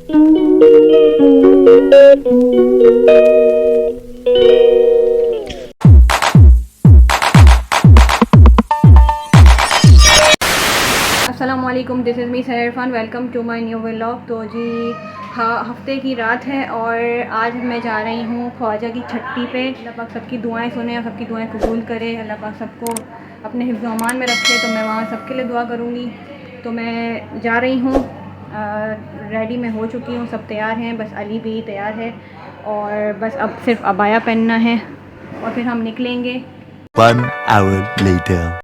अस्सलामुअलैकुम, this is me Sehar Irfan. Welcome to my new vlog. तो जी हाँ, हफ्ते की रात है और आज मैं जा रही हूँ ख्वाजा की छट्टी पे। अल्लाह पाक सबकी दुआएं सुने और सबकी दुआएं कबूल करे। अल्लाह पाक सबको अपने हिफ्ज़ व अमान में रखे। तो मैं वहाँ सबके लिए दुआ करूँगी। तो मैं जा रही हूँ, रेडी मैं हो चुकी हूँ, सब तैयार हैं, बस अली भी तैयार है और बस अब सिर्फ अबाया पहनना है और फिर हम निकलेंगे। 1 hour later.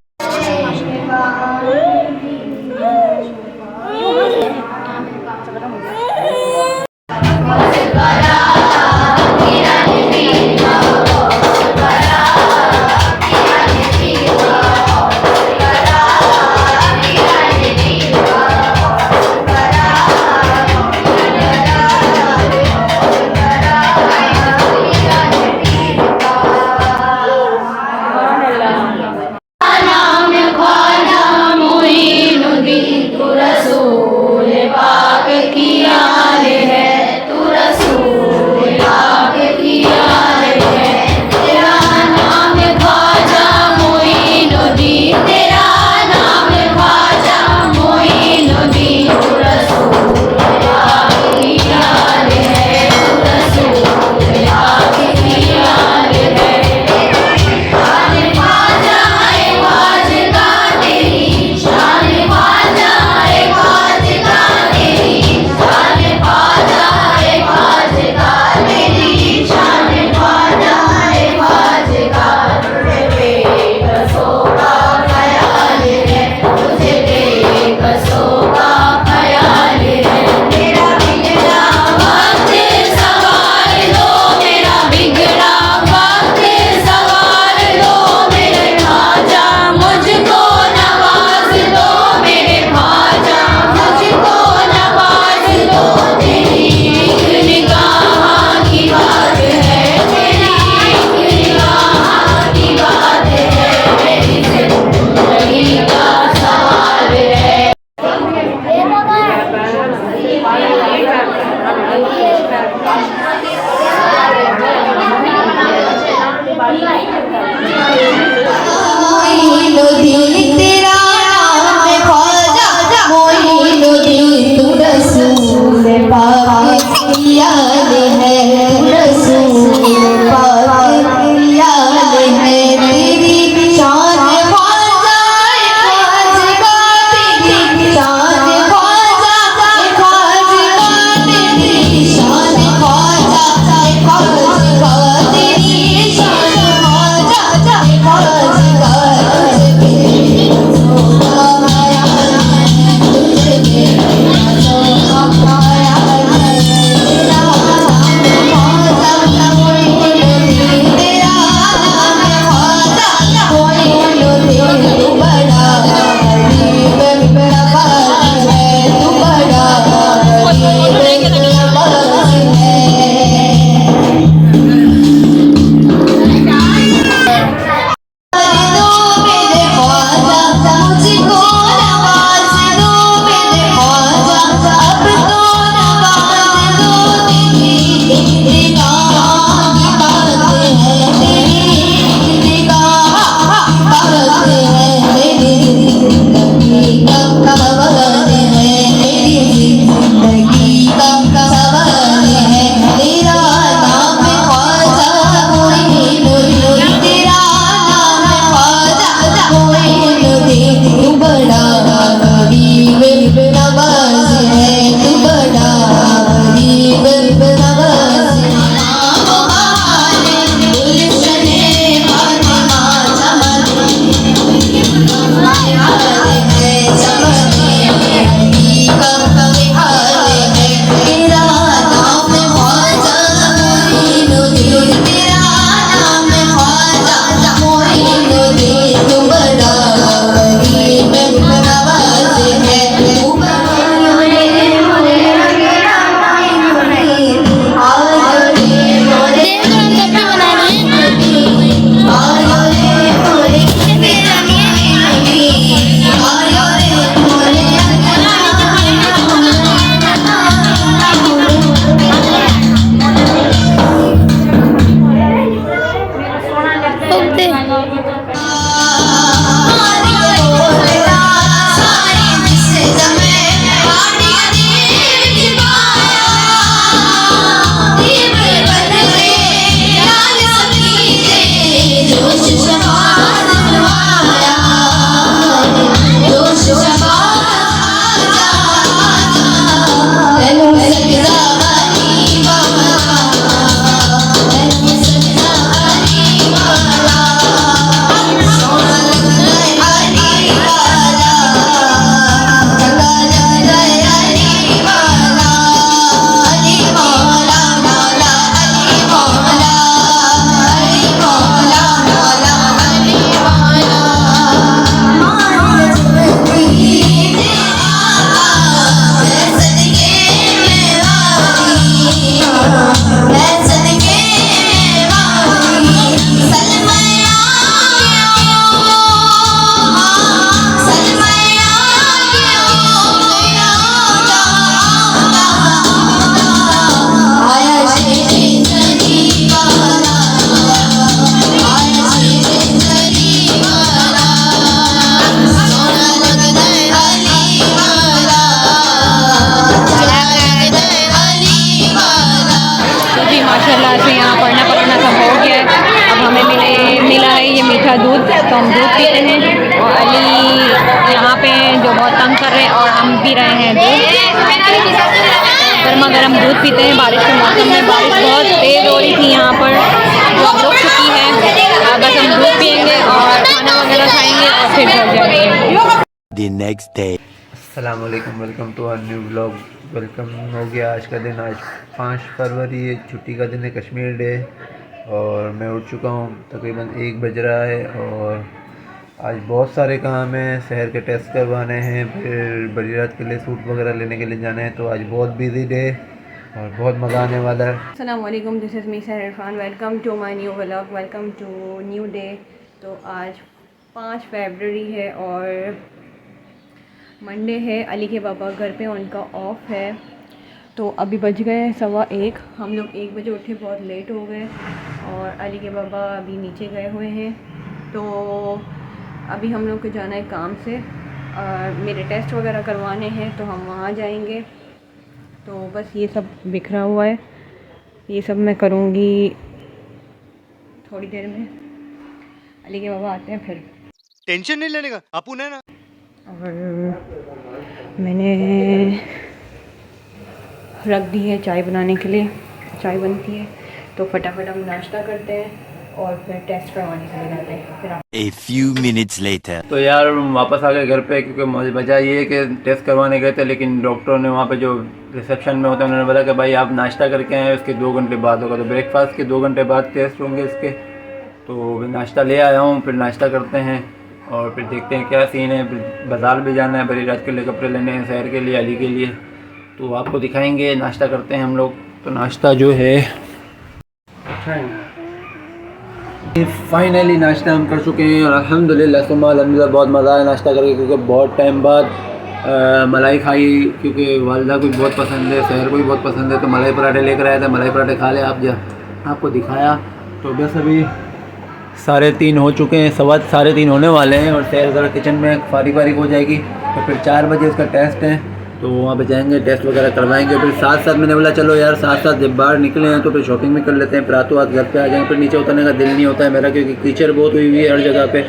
मीठा दूध, तो हम दूध पीते हैं और अली यहाँ पे जो बहुत तंग कर रहे हैं और हम पी रहे हैं दूध, गर्मा गर्म दूध पीते हैं बारिश के मौसम में। बारिश बहुत तेज़ हो रही थी यहाँ पर, जो अब रुक चुकी है। बस हम दूध पियेंगे और खाना वगैरह खाएंगे और फिर घर जाएंगे। The next day. अस्सलाम वालेकुम, welcome to our new vlog. Welcome हो गया आज का दिन। आज 5 फरवरी है, छुट्टी का दिन है, कश्मीर डे। और मैं उठ चुका हूँ, तकरीबन 1 बज रहा है। और आज बहुत सारे काम हैं, शहर के टेस्ट करवाने हैं, फिर बड़ी रात के लिए सूट वगैरह लेने के लिए जाना है। तो आज बहुत बिजी डे और बहुत मज़ा आने वाला है। अस्सलाम वालेकुम, this is me Sehar Irfan. Welcome to my new vlog, welcome to new day. तो आज 5 फरवरी है और मंडे है। अली के पापा घर पे, उनका ऑफ है। तो अभी बज गए 1:15। हम लोग 1 बजे उठे, बहुत लेट हो गए। और अली के पापा अभी नीचे गए हुए हैं। तो अभी हम लोग को जाना है काम से, मेरे टेस्ट वगैरह करवाने हैं, तो हम वहाँ जाएंगे। तो बस ये सब बिखरा हुआ है, ये सब मैं करूँगी थोड़ी देर में। अली के पापा आते हैं फिर। टेंशन नहीं लेने का, अपुन है ना। और मैंने रख दी है चाय बनाने के लिए, चाय बनती है। तो फटाफट हम नाश्ता करते हैं और फिर टेस्ट करवाने के लिए जाते हैं। फिर A few minutes later. तो यार वापस आ गए घर पे, क्योंकि वजह ये है कि टेस्ट करवाने गए थे, लेकिन डॉक्टर ने वहाँ पे जो रिसेप्शन में होता है उन्होंने बोला कि भाई आप नाश्ता करके आए, उसके 2 घंटे बाद होगा। तो ब्रेकफास्ट के 2 घंटे बाद टेस्ट होंगे इसके। तो नाश्ता ले आया हूँ, फिर नाश्ता करते हैं और फिर देखते हैं क्या सीन है। बाज़ार भी जाना है, बड़ी रात के लिए कपड़े लेने हैं, शहर के लिए, अली के लिए। तो आपको दिखाएंगे। नाश्ता करते हैं हम लोग। तो नाश्ता जो है फाइनली नाश्ता हम कर चुके हैं और अल्हम्दुलिल्लाह सुम्मा अल्हम्दुलिल्लाह बहुत मज़ा आया नाश्ता करके, क्योंकि बहुत टाइम बाद मलाई खाई, क्योंकि वालदा को भी बहुत पसंद है, शहर को भी बहुत पसंद है। तो मलाई पराठे लेकर आया था, मलाई पराठे खा ले आप, आपको दिखाया। तो बस अभी 3:30 हो चुके हैं, 3:15 होने वाले हैं और शहर ज़रा किचन में फारिग हो जाएगी। तो फिर 4 बजे उसका टेस्ट है, तो वहाँ पे जाएंगे, टेस्ट वगैरह करवाएंगे। फिर साथ मैंने बोला चलो यार साथ जब बाहर निकले हैं तो फिर शॉपिंग भी कर लेते हैं, फिर रातों रात घर पे आ जाएंगे। फिर नीचे उतरने का दिल नहीं होता है मेरा, क्योंकि कीचड़ बहुत हुई हुई है हर जगह पे।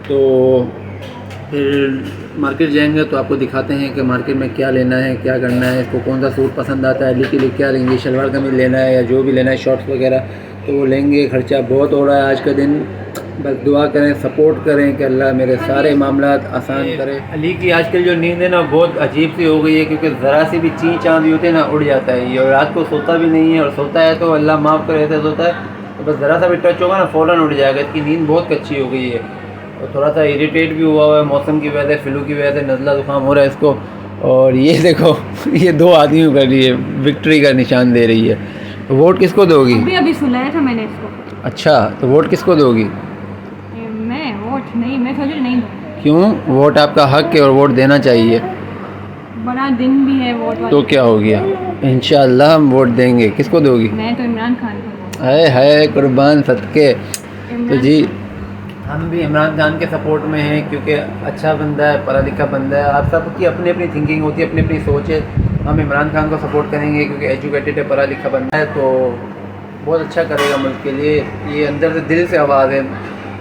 तो फिर मार्केट जाएंगे तो आपको दिखाते हैं कि मार्केट में क्या लेना है, क्या करना है, इसको कौन सा सूट पसंद आता है, अली के लिए क्या लेंगे, शलवार कमीज लेना है या जो भी लेना है, शॉर्ट्स वगैरह, तो वो लेंगे। ख़र्चा बहुत हो रहा है आज का दिन। बस दुआ करें, सपोर्ट करें कि अल्लाह मेरे सारे मामलात आसान करे। अली की आजकल जो नींद है ना बहुत अजीब सी हो गई है, क्योंकि ज़रा सी भी ची चाँद भी होते हैं ना उड़ जाता है ये, और रात को सोता भी नहीं है, और सोता है तो अल्लाह माफ़ करे ऐसा सोता है, तो बस ज़रा सा भी टच होगा ना फ़ौरन उड़ जाएगा। इसकी नींद बहुत कच्ची हो गई है और थोड़ा सा इरिटेट भी हुआ है मौसम की वजह से, फ्लू की वजह से नज़ला ज़ुकाम हो रहा है इसको। और ये देखो ये 2 आदमियों कर रही है, विक्ट्री का निशान दे रही है। तो वोट किसको दोगी? अभी सुनाया था मैंने इसको। अच्छा, तो वोट किसको दोगी? मैं वोट नहीं, मैं सोच रही नहीं दूँ। क्यों? वोट आपका हक है और वोट देना चाहिए। बड़ा दिन भी है वोट वाला। तो क्या हो गया, इंशाअल्लाह हम वोट देंगे। किसको दोगी? मैं तो इमरान खान को। हाय कुर्बान सदके। तो जी हम भी इमरान खान के सपोर्ट में हैं, क्योंकि अच्छा बंदा है, पढ़ा लिखा बंदा है। आप सबकी अपनी अपनी थिंकिंग होती है, अपनी अपनी सोच है। हम इमरान खान को सपोर्ट करेंगे क्योंकि एजुकेटेड है, पढ़ा लिखा बंदा है, तो बहुत अच्छा करेगा मुल्क के लिए। ये अंदर से दिल से आवाज़ है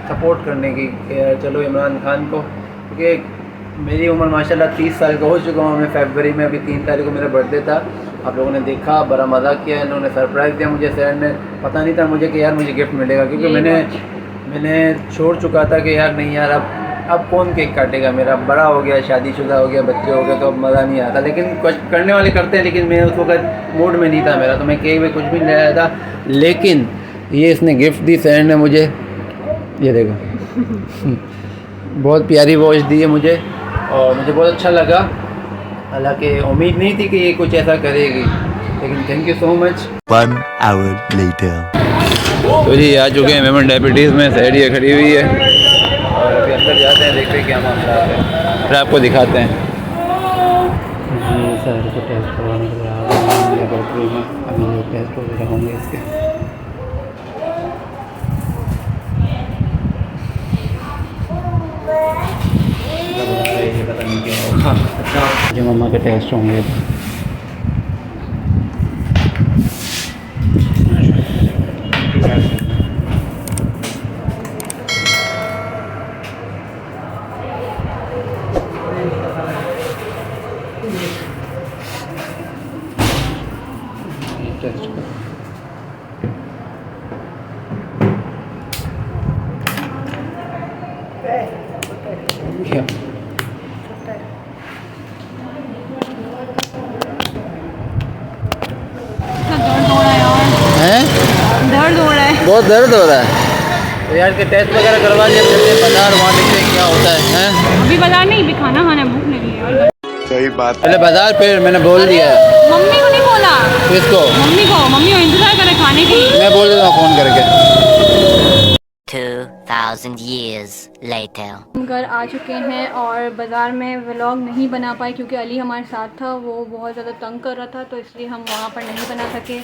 सपोर्ट करने की कि चलो इमरान खान को, क्योंकि मेरी उम्र माशाल्लाह 30 साल का हो चुका हूँ। मैं फरवरी में अभी 3 तारीख को मेरा बर्थडे था, आप लोगों ने देखा, बड़ा मज़ा किया। इन्होंने सरप्राइज़ दिया मुझे, शहर में पता नहीं था मुझे कि यार मुझे गिफ्ट मिलेगा, क्योंकि मैंने छोड़ चुका था कि यार नहीं यार अब कौन केक काटेगा, मेरा बड़ा हो गया, शादीशुदा हो गया, बच्चे हो गए, तो अब मज़ा नहीं आता। लेकिन कुछ करने वाले करते हैं, लेकिन मैं उस वक्त मूड में नहीं था मेरा, तो मैं केक में कुछ भी नहीं लाया था। लेकिन ये इसने गिफ्ट दी शहर ने मुझे, ये देखो बहुत प्यारी वॉच दी है मुझे और मुझे बहुत अच्छा लगा। हालांकि उम्मीद नहीं थी कि ये कुछ ऐसा करेगी, लेकिन thank you so much. 1 hour later. तो जी आ चुके हैं मेमन डायबिटीज़ में, सहरिया खड़ी हुई है और अभी अंदर जाते हैं, देखते हैं क्या मामला है, फिर आपको दिखाते हैं। जी सहर को टेस्ट करवाने के लिए आ गए हैं लेबोरेटरी में, अभी जो टेस्ट वगैरह होंगे इसके। पता नहीं क्या होगा, जो मम्मा के टेस्ट होंगे। टेस्ट दर्द हो रहा है यार, हैं? दर्द हो रहा है। बहुत दर्द हो रहा है तो यार के टेस्ट वगैरह करवा लिया, चलते हैं बाजार, वहाँ देखते हैं क्या होता है। अभी बाजार नहीं, अभी खाना खाना है, भूख लगी है यार। सही बात पहले बाजार, फिर मैंने बोल दिया है। मम्मी को नहीं बोला, किसको? मम्मी को इंतजार करे खाने के लिए। मैं बोल देता हूँ फ़ोन करके। 2000 years later. हम घर आ चुके हैं और बाज़ार में व्लॉग नहीं बना पाए क्योंकि अली हमारे साथ था, वो बहुत ज़्यादा तंग कर रहा था, तो इसलिए हम वहाँ पर नहीं बना सके।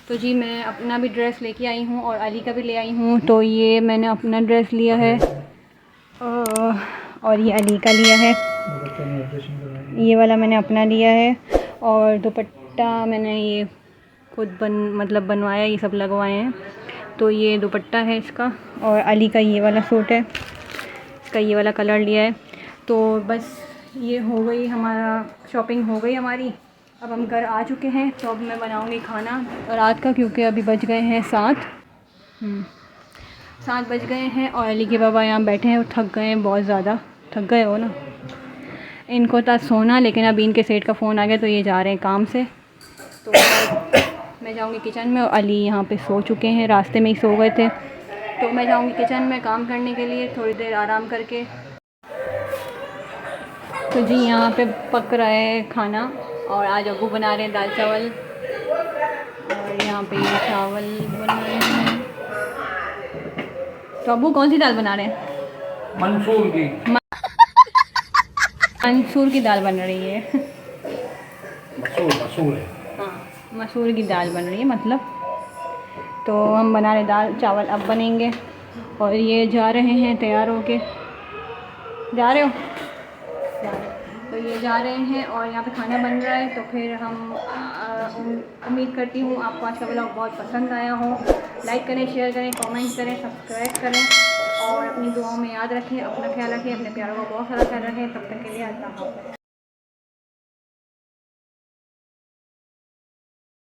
तो जी मैं अपना भी ड्रेस लेके आई हूँ और अली का भी ले आई हूँ। तो ये मैंने अपना ड्रेस लिया है और ये अली का लिया है, ये वाला मैंने अपना लिया है। और दुपट्टा मैंने ये खुद बनवाया, ये सब लगवाए हैं। तो ये दुपट्टा है इसका, और अली का ये वाला सूट है, इसका ये वाला कलर लिया है। तो बस ये हो गई, हमारा शॉपिंग हो गई हमारी। अब हम घर आ चुके हैं, तो अब मैं बनाऊंगी खाना रात का, क्योंकि अभी बज गए हैं 7 बज गए हैं। और अली के बाबा यहाँ बैठे हैं, वो थक गए हैं, बहुत ज़्यादा थक गए हो ना। इनको था सोना, लेकिन अभी इनके सेठ का फ़ोन आ गया, तो ये जा रहे हैं काम से। तो मैं जाऊंगी किचन में, और अली यहाँ पे सो चुके हैं, रास्ते में ही सो गए थे। तो मैं जाऊंगी किचन में काम करने के लिए, थोड़ी देर आराम करके। तो जी यहाँ पे पक रहा है खाना, और आज अब्बू बना रहे हैं दाल चावल, और यहाँ पे ये चावल बन रहे हैं। तो अब्बू कौन सी दाल बना रहे हैं? मंसूर की दाल बन रही है। मसूर है। हाँ, मसूर की दाल बन रही है मतलब। तो हम बना रहे दाल चावल, अब बनेंगे। और ये जा रहे हैं तैयार होके, जा रहे हो? तो ये जा रहे हैं और यहाँ पे खाना बन रहा है। तो फिर हम उम्मीद करती हूँ आपको आज का व्लॉग बहुत पसंद आया हो। लाइक करें, शेयर करें, कमेंट करें, सब्सक्राइब करें, और अपनी दुआओं में याद रखें। अपना ख्याल रखें, अपने प्यारों का बहुत सारा ख्याल रखें। तब तक के लिए अल्लाह हाफ़िज़।